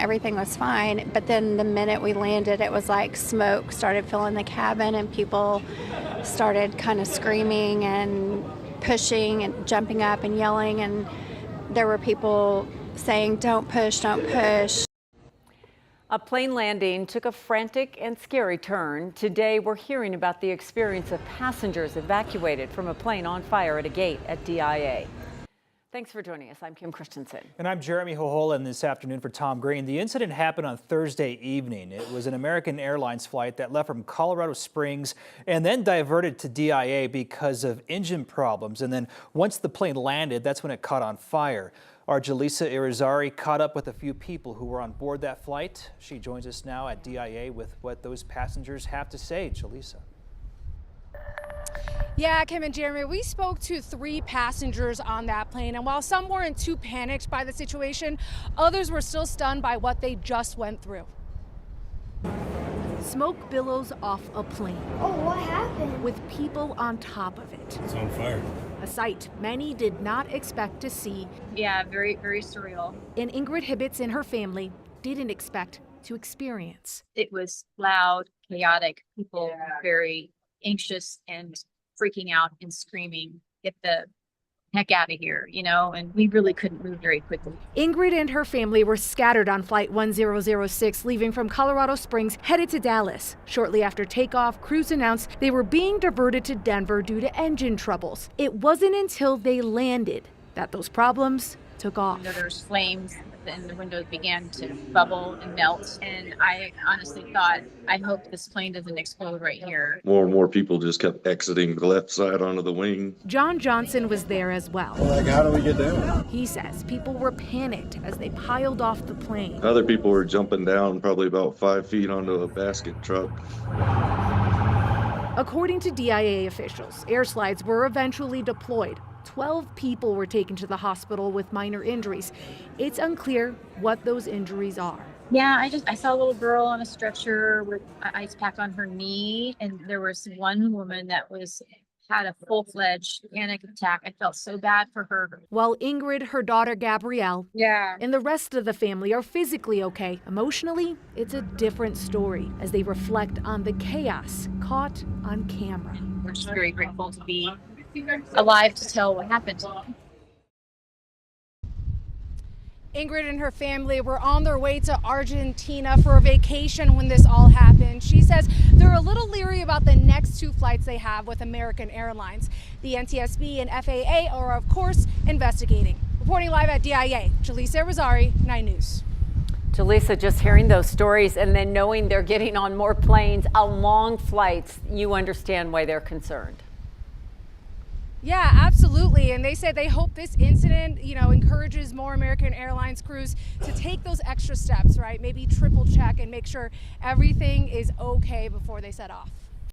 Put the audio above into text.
everything was fine. But then the minute we landed, it was like smoke started filling the cabin and people started kind of screaming and pushing and jumping up and yelling. And there were people saying, "Don't push, don't push." A plane landing took a frantic and scary turn. Today, we're hearing about the experience of passengers evacuated from a plane on fire at a gate at DIA. Thanks for joining us. I'm Kim Christensen. And I'm Jeremy Hohola, and this afternoon for Tom Green. The incident happened on Thursday evening. It was an American Airlines flight that left from Colorado Springs and then diverted to DIA because of engine problems. And then once the plane landed, that's when it caught on fire. Our Jaleesa Irizarry caught up with a few people who were on board that flight. She joins us now at DIA with what those passengers have to say. Jaleesa. Yeah, Kim and Jeremy, we spoke to 3 passengers on that plane, and while some weren't too panicked by the situation, others were still stunned by what they just went through. Smoke billows off a plane. Oh, what happened? With people on top of it. It's on fire. A sight many did not expect to see. Yeah, very, very surreal. And Ingrid Hibbets and her family didn't expect to experience. It was loud, chaotic, people very anxious and freaking out and screaming, "Get the heck out of here," and we really couldn't move very quickly. Ingrid and her family were scattered on Flight 1006, leaving from Colorado Springs, headed to Dallas. Shortly after takeoff, crews announced they were being diverted to Denver due to engine troubles. It wasn't until they landed that those problems took off. There's flames and the windows began to bubble and melt, and I honestly thought, I hope this plane doesn't explode right here. More and more people just kept exiting the left side onto the wing. Jon Johnson was there as well. Like, how do we get down? He says people were panicked as they piled off the plane. Other people were jumping down probably about 5 feet onto a basket truck. According to DIA officials, air slides were eventually deployed. 12 people were taken to the hospital with minor injuries. It's unclear what those injuries are. Yeah, I saw a little girl on a stretcher with an ice pack on her knee, and there was one woman that had a full-fledged panic attack. I felt so bad for her. While Ingrid, her daughter Gabrielle, and the rest of the family are physically okay, emotionally, it's a different story as they reflect on the chaos caught on camera. We're just very grateful to be alive to tell what happened. Ingrid and her family were on their way to Argentina for a vacation when this all happened. She says they're a little leery about the next 2 flights they have with American Airlines. The NTSB and FAA are, of course, investigating. Reporting live at DIA, Jaleesa Irizarry, 9 News. Jaleesa, just hearing those stories and then knowing they're getting on more planes on long flights, you understand why they're concerned. Yeah, absolutely. And they said they hope this incident, encourages more American Airlines crews to take those extra steps, right? Maybe triple check and make sure everything is okay before they set off.